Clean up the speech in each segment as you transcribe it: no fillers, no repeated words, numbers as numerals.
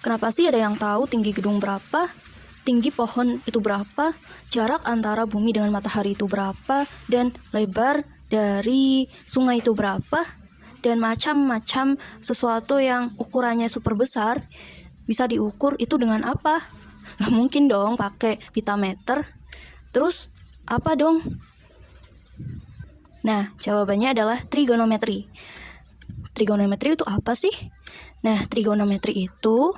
Kenapa sih ada yang tahu tinggi gedung berapa, tinggi pohon itu berapa, jarak antara bumi dengan matahari itu berapa, dan lebar dari sungai itu berapa, dan macam-macam sesuatu yang ukurannya super besar bisa diukur itu dengan apa? Gak mungkin dong pakai pitameter. Terus apa dong? Nah, jawabannya adalah trigonometri. Trigonometri itu apa sih? Nah, trigonometri itu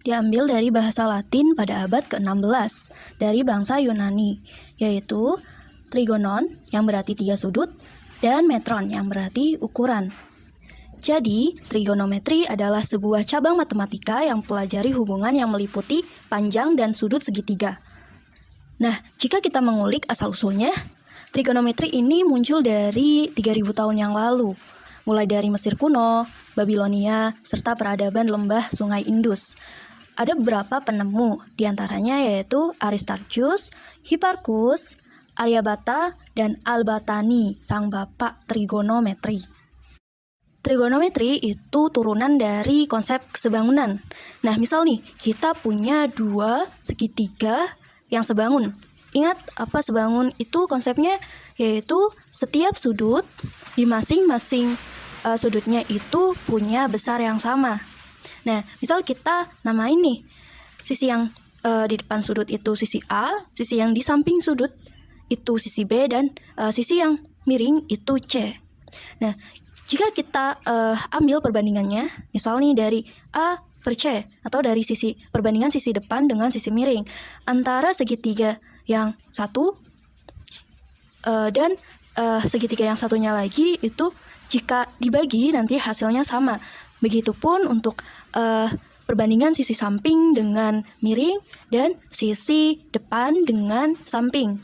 diambil dari bahasa Latin pada abad ke-16 dari bangsa Yunani, yaitu trigonon yang berarti 3 sudut dan metron yang berarti ukuran. Jadi, trigonometri adalah sebuah cabang matematika yang mempelajari hubungan yang meliputi panjang dan sudut segitiga. Nah, jika kita mengulik asal-usulnya, trigonometri ini muncul dari 3000 tahun yang lalu, mulai dari Mesir kuno, Babilonia, serta peradaban lembah Sungai Indus. Ada beberapa penemu, diantaranya yaitu Aristarchus, Hipparchus, Aryabhata, dan Al-Batani, sang bapak trigonometri. Trigonometri itu turunan dari konsep sebangunan. Nah, misal nih, kita punya 2 segitiga yang sebangun. Ingat apa sebangun itu konsepnya? Yaitu setiap sudut di masing-masing sudutnya itu punya besar yang sama. Nah, misal kita namain nih, sisi yang di depan sudut itu sisi A, sisi yang di samping sudut itu sisi B, dan sisi yang miring itu C. Nah, jika kita ambil perbandingannya, misal nih dari A per C, atau dari sisi perbandingan sisi depan dengan sisi miring antara segitiga yang satu dan segitiga yang satunya lagi, itu jika dibagi nanti hasilnya sama. Begitupun untuk perbandingan sisi samping dengan miring dan sisi depan dengan samping.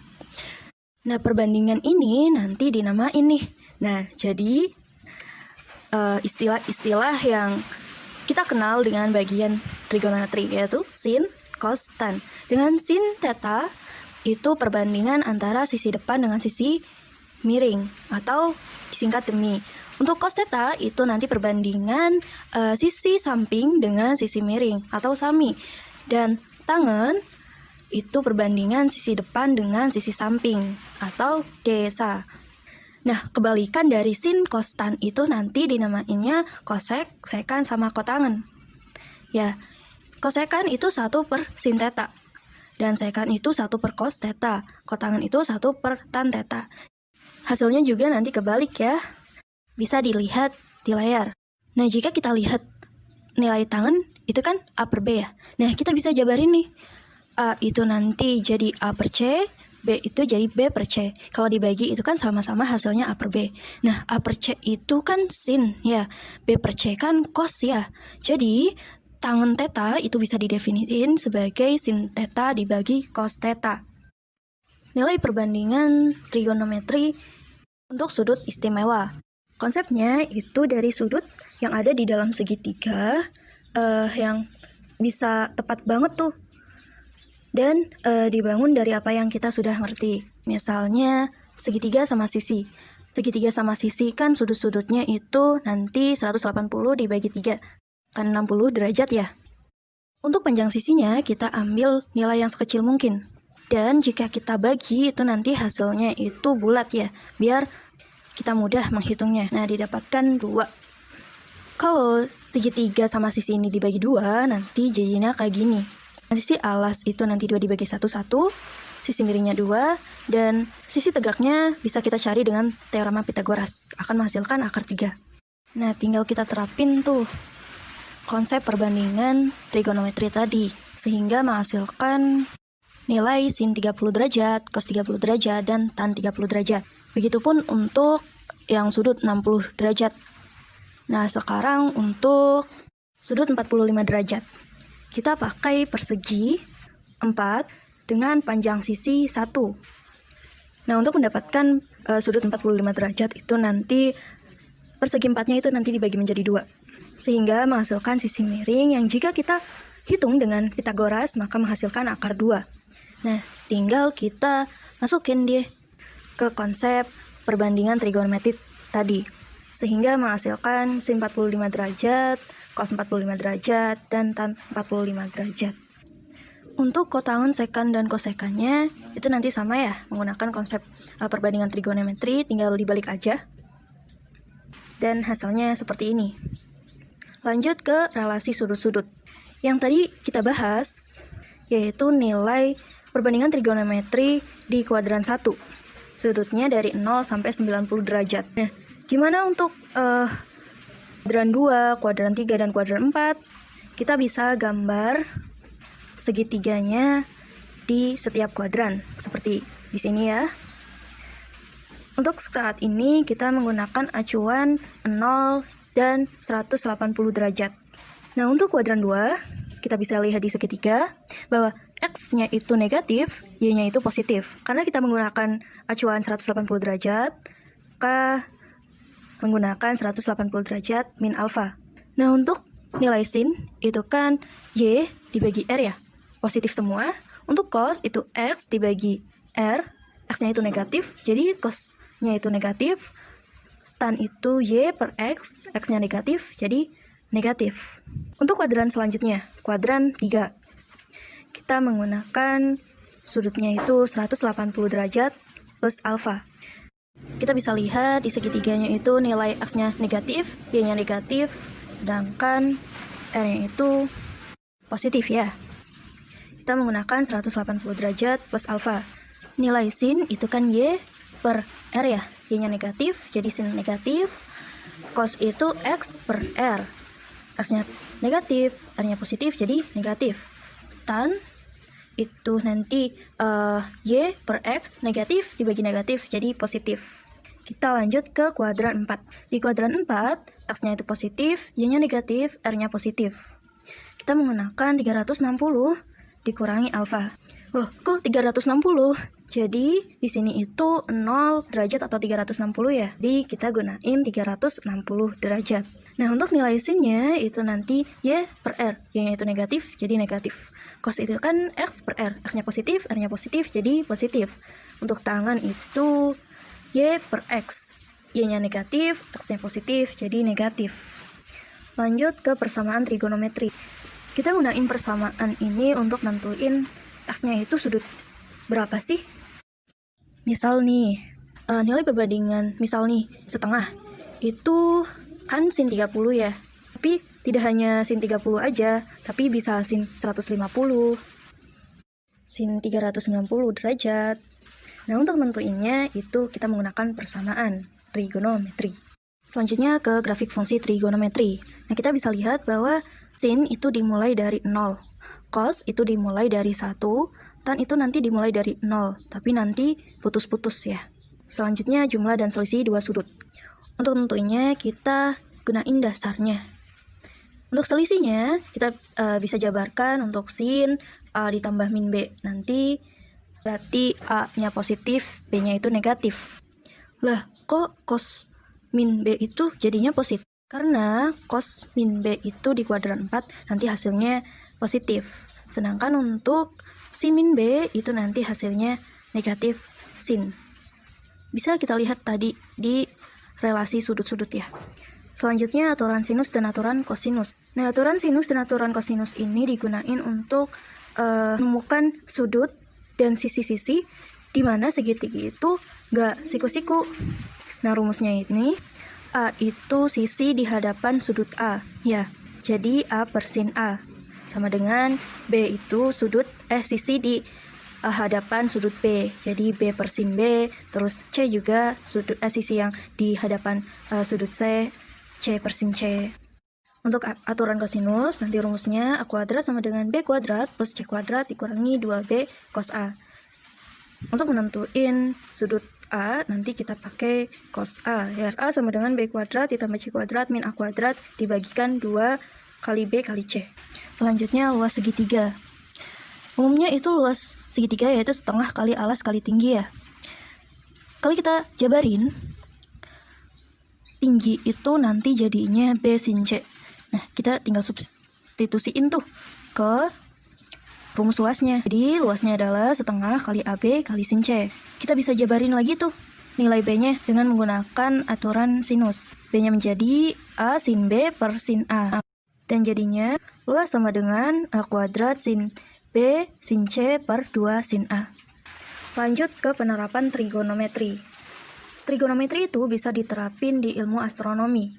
Nah, perbandingan ini nanti dinamain nih. Nah, jadi istilah-istilah yang kita kenal dengan bagian trigonometri yaitu sin, cos, tan. Dengan sin theta itu perbandingan antara sisi depan dengan sisi miring atau disingkat demi. Untuk cos theta itu nanti perbandingan sisi samping dengan sisi miring atau sami. Dan tangen itu perbandingan sisi depan dengan sisi samping atau desa. Nah, kebalikan dari sin, cos, tan itu nanti dinamainnya kosek, sekan, sama kotangen. Ya, kosekan itu 1 per sin theta. Dan sekan itu 1 per cos theta. Kotangen itu 1 per tan theta. Hasilnya juga nanti kebalik ya. Bisa dilihat di layar. Nah, jika kita lihat nilai tangen, itu kan A per B ya. Nah, kita bisa jabarin nih. A itu nanti jadi A per C, B itu jadi B per C. Kalau dibagi itu kan sama-sama hasilnya A per B. Nah, A per C itu kan sin ya. B per C kan cos ya. Jadi, tangen theta itu bisa didefinisin sebagai sin theta dibagi cos theta. Nilai perbandingan trigonometri untuk sudut istimewa. Konsepnya itu dari sudut yang ada di dalam segitiga yang bisa tepat banget tuh. Dan dibangun dari apa yang kita sudah ngerti. Misalnya segitiga sama sisi. Segitiga sama sisi kan sudut-sudutnya itu nanti 180 dibagi 3. Kan 60 derajat ya. Untuk panjang sisinya kita ambil nilai yang sekecil mungkin. Dan jika kita bagi itu nanti hasilnya itu bulat ya. Biar kita mudah menghitungnya. Nah, didapatkan 2. Kalau segitiga sama sisi ini dibagi 2, nanti jadinya kayak gini. Sisi alas itu nanti 2 dibagi 1, sisi miringnya 2, dan sisi tegaknya bisa kita cari dengan teorema Pythagoras, akan menghasilkan akar 3. Nah, tinggal kita terapin tuh konsep perbandingan trigonometri tadi, sehingga menghasilkan nilai sin 30 derajat, cos 30 derajat, dan tan 30 derajat. Begitupun untuk yang sudut 60 derajat. Nah, sekarang untuk sudut 45 derajat. Kita pakai persegi 4 dengan panjang sisi 1. Nah, untuk mendapatkan sudut 45 derajat itu nanti persegi 4-nya itu nanti dibagi menjadi 2. Sehingga menghasilkan sisi miring yang jika kita hitung dengan Pythagoras maka menghasilkan akar 2. Nah, tinggal kita masukin dia ke konsep perbandingan trigonometri tadi. Sehingga menghasilkan sin 45 derajat cos 45 derajat, dan tan 45 derajat. Untuk kotangen, sekan, dan kosekannya itu nanti sama ya, menggunakan konsep perbandingan trigonometri, tinggal dibalik aja. Dan hasilnya seperti ini. Lanjut ke relasi sudut-sudut. Yang tadi kita bahas, yaitu nilai perbandingan trigonometri di kuadran 1. Sudutnya dari 0 sampai 90 derajat. Nah, gimana untuk kuadran 2, kuadran 3, dan kuadran 4? Kita bisa gambar segitiganya di setiap kuadran, seperti di sini ya. Untuk saat ini kita menggunakan acuan 0 dan 180 derajat. Nah, untuk kuadran 2, kita bisa lihat di segitiga bahwa X-nya itu negatif, Y-nya itu positif. Karena kita menggunakan acuan 180 derajat, maka menggunakan 180 derajat min alfa. Nah, untuk nilai sin itu kan Y dibagi R ya, positif semua. Untuk cos itu X dibagi R, X-nya itu negatif, jadi cos-nya itu negatif. Tan itu Y per X, X-nya negatif, jadi negatif. Untuk kuadran selanjutnya, kuadran 3. Kita menggunakan sudutnya itu 180 derajat plus alfa. Kita bisa lihat di segitiganya itu nilai X-nya negatif, Y-nya negatif, sedangkan R-nya itu positif ya. Kita menggunakan 180 derajat plus alfa. Nilai sin itu kan Y per R ya, Y-nya negatif, jadi sin negatif. Cos itu X per R, X-nya negatif, R-nya positif, jadi negatif. Tan itu nanti Y per X negatif dibagi negatif, jadi positif. Kita lanjut ke kuadran 4. Di kuadran 4, X-nya itu positif, Y-nya negatif, R-nya positif. Kita menggunakan 360 dikurangi alfa. Loh, kok 360? Jadi di sini itu 0 derajat atau 360 ya. Jadi kita gunain 360 derajat. Nah, untuk nilai sin-nya itu nanti Y per R. Y-nya itu negatif, jadi negatif. Cos itu kan X per R. X-nya positif, R-nya positif, jadi positif. Untuk tangan itu Y per X. Y-nya negatif, X-nya positif, jadi negatif. Lanjut ke persamaan trigonometri. Kita gunain persamaan ini untuk nentuin X-nya itu sudut berapa sih? Misal nih, nilai perbandingan, misal nih, setengah. Itu kan sin 30 ya. Tapi tidak hanya sin 30 aja, tapi bisa sin 150, sin 390 derajat. Nah, untuk nentuinnya itu kita menggunakan persamaan trigonometri. Selanjutnya ke grafik fungsi trigonometri. Nah, kita bisa lihat bahwa sin itu dimulai dari 0, cos itu dimulai dari 1, tan itu nanti dimulai dari 0, tapi nanti putus-putus ya. Selanjutnya jumlah dan selisih dua sudut. Untuk tentunya kita gunain dasarnya. Untuk selisihnya kita bisa jabarkan untuk sin A ditambah min B. Nanti berarti A-nya positif, B-nya itu negatif. Lah, kok cos min B itu jadinya positif? Karena cos min B itu di kuadran 4 nanti hasilnya positif. Sedangkan untuk sin min B itu nanti hasilnya negatif sin. Bisa kita lihat tadi di relasi sudut-sudut ya. Selanjutnya aturan sinus dan aturan kosinus. Nah, aturan sinus dan aturan kosinus ini digunain untuk menemukan sudut dan sisi-sisi di mana segitiga itu nggak siku-siku. Nah, rumusnya ini A itu sisi di hadapan sudut A, ya. Jadi A per sin A sama dengan B itu sisi di hadapan sudut B. Jadi B per sin B, terus C juga sisi yang di hadapan sudut C, C per sin C. Untuk aturan kosinus, nanti rumusnya A kuadrat sama dengan B kuadrat plus C kuadrat dikurangi 2B cos A. Untuk menentuin sudut A, nanti kita pakai cos A. Ya, A sama dengan B kuadrat ditambah C kuadrat min A kuadrat dibagikan 2 kali B kali C. Selanjutnya luas segitiga. Umumnya itu luas segitiga yaitu setengah kali alas kali tinggi ya. Kalau kita jabarin, tinggi itu nanti jadinya B sin C. Nah, kita tinggal substitusiin tuh ke rumus luasnya. Jadi luasnya adalah setengah kali AB kali sin C. Kita bisa jabarin lagi tuh nilai B-nya dengan menggunakan aturan sinus. B-nya menjadi A sin B per sin A. Dan jadinya luas sama dengan A kuadrat sin B sin C per 2 sin A. Lanjut ke penerapan trigonometri. Trigonometri itu bisa diterapin di ilmu astronomi.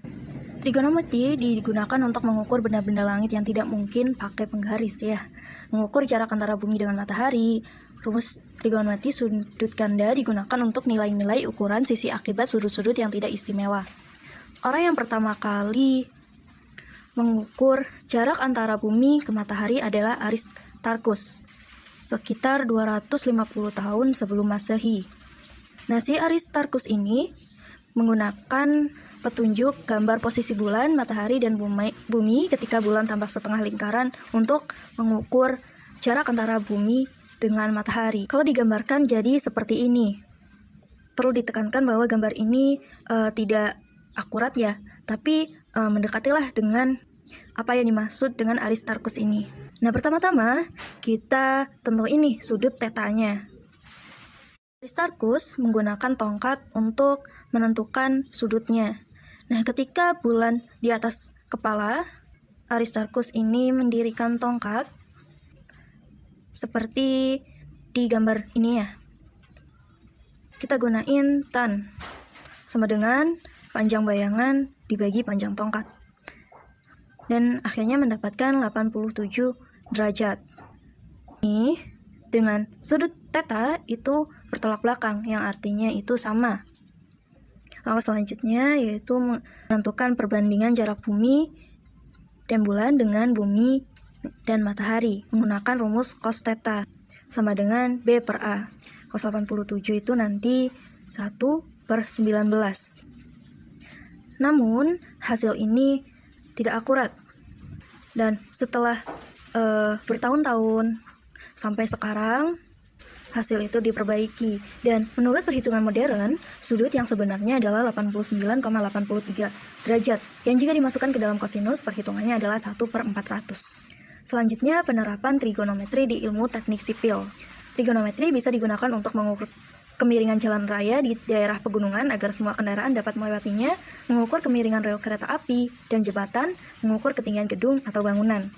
Trigonometri digunakan untuk mengukur benda-benda langit yang tidak mungkin pakai penggaris ya. Mengukur jarak antara bumi dengan matahari. Rumus trigonometri sudut ganda digunakan untuk nilai-nilai ukuran sisi akibat sudut-sudut yang tidak istimewa. Orang yang pertama kali mengukur jarak antara bumi ke matahari adalah Aristarchus, sekitar 250 tahun sebelum Masehi. Nah, si Aristarchus ini menggunakan petunjuk gambar posisi bulan, matahari, dan bumi ketika bulan tampak setengah lingkaran untuk mengukur jarak antara bumi dengan matahari. Kalau digambarkan jadi seperti ini. Perlu ditekankan bahwa gambar ini tidak akurat ya, tapi mendekatilah dengan apa yang dimaksud dengan Aristarchus ini. Nah, pertama-tama kita tentuin ini sudut tetanya. Aristarchus menggunakan tongkat untuk menentukan sudutnya. Nah, ketika bulan di atas kepala, Aristarchus ini mendirikan tongkat seperti di gambar ini ya. Kita gunain tan sama dengan panjang bayangan dibagi panjang tongkat. Dan akhirnya mendapatkan 87 derajat. Ini dengan sudut theta itu bertolak belakang, yang artinya itu sama. Langkah selanjutnya yaitu menentukan perbandingan jarak bumi dan bulan dengan bumi dan matahari menggunakan rumus cos theta sama dengan B per A. Cos 87 itu nanti 1/19. Namun hasil ini tidak akurat. Dan setelah bertahun-tahun sampai sekarang hasil itu diperbaiki, dan menurut perhitungan modern, sudut yang sebenarnya adalah 89,83 derajat, yang jika dimasukkan ke dalam kosinus, perhitungannya adalah 1/400. Selanjutnya, penerapan trigonometri di ilmu teknik sipil. Trigonometri bisa digunakan untuk mengukur kemiringan jalan raya di daerah pegunungan agar semua kendaraan dapat melewatinya, mengukur kemiringan rel kereta api dan jembatan, mengukur ketinggian gedung atau bangunan.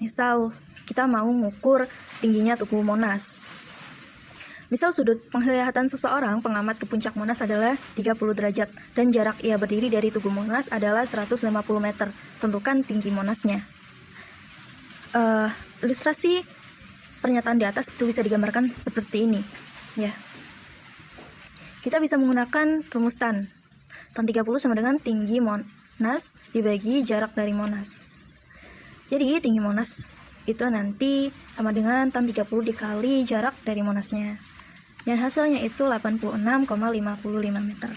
Misal, kita mau mengukur tingginya Tugu Monas. Misal sudut penglihatan seseorang pengamat ke puncak Monas adalah 30 derajat dan jarak ia berdiri dari Tugu Monas adalah 150 meter. Tentukan tinggi Monasnya. Ilustrasi pernyataan di atas itu bisa digambarkan seperti ini, ya. Kita bisa menggunakan rumus tan. Tan 30 sama dengan tinggi Monas dibagi jarak dari Monas. Jadi tinggi Monas itu nanti sama dengan tan 30 dikali jarak dari Monasnya. Dan hasilnya itu 86,55 meter.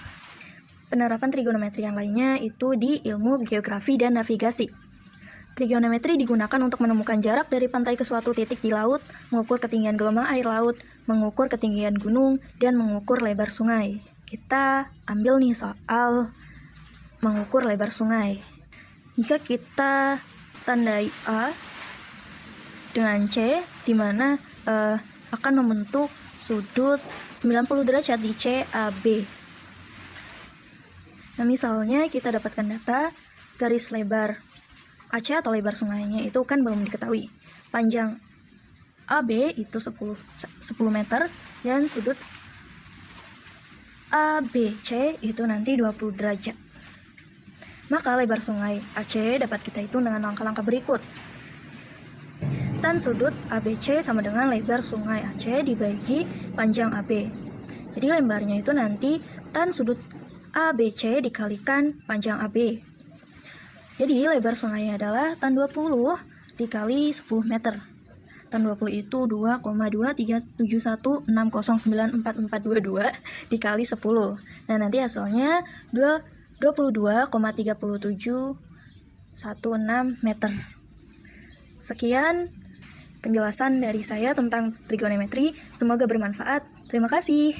Penerapan trigonometri yang lainnya itu di ilmu geografi dan navigasi. Trigonometri digunakan untuk menemukan jarak dari pantai ke suatu titik di laut, mengukur ketinggian gelombang air laut, mengukur ketinggian gunung, dan mengukur lebar sungai. Kita ambil nih soal mengukur lebar sungai. Jika kita tandai A dengan C, di mana akan membentuk sudut 90 derajat di CAB. Nah, misalnya kita dapatkan data garis lebar AC atau lebar sungainya itu kan belum diketahui. Panjang AB itu 10 meter dan sudut ABC itu nanti 20 derajat. Maka lebar sungai AC dapat kita hitung dengan langkah-langkah berikut. Tan sudut ABC sama dengan lebar sungai AC dibagi panjang AB. Jadi lebarnya itu nanti tan sudut ABC dikalikan panjang AB. Jadi lebar sungainya adalah tan 20 dikali 10 meter. Tan 20 itu 2,23716094422 dikali 10. Nah, nanti hasilnya 22,3716 meter. Sekian penjelasan dari saya tentang trigonometri, semoga bermanfaat. Terima kasih.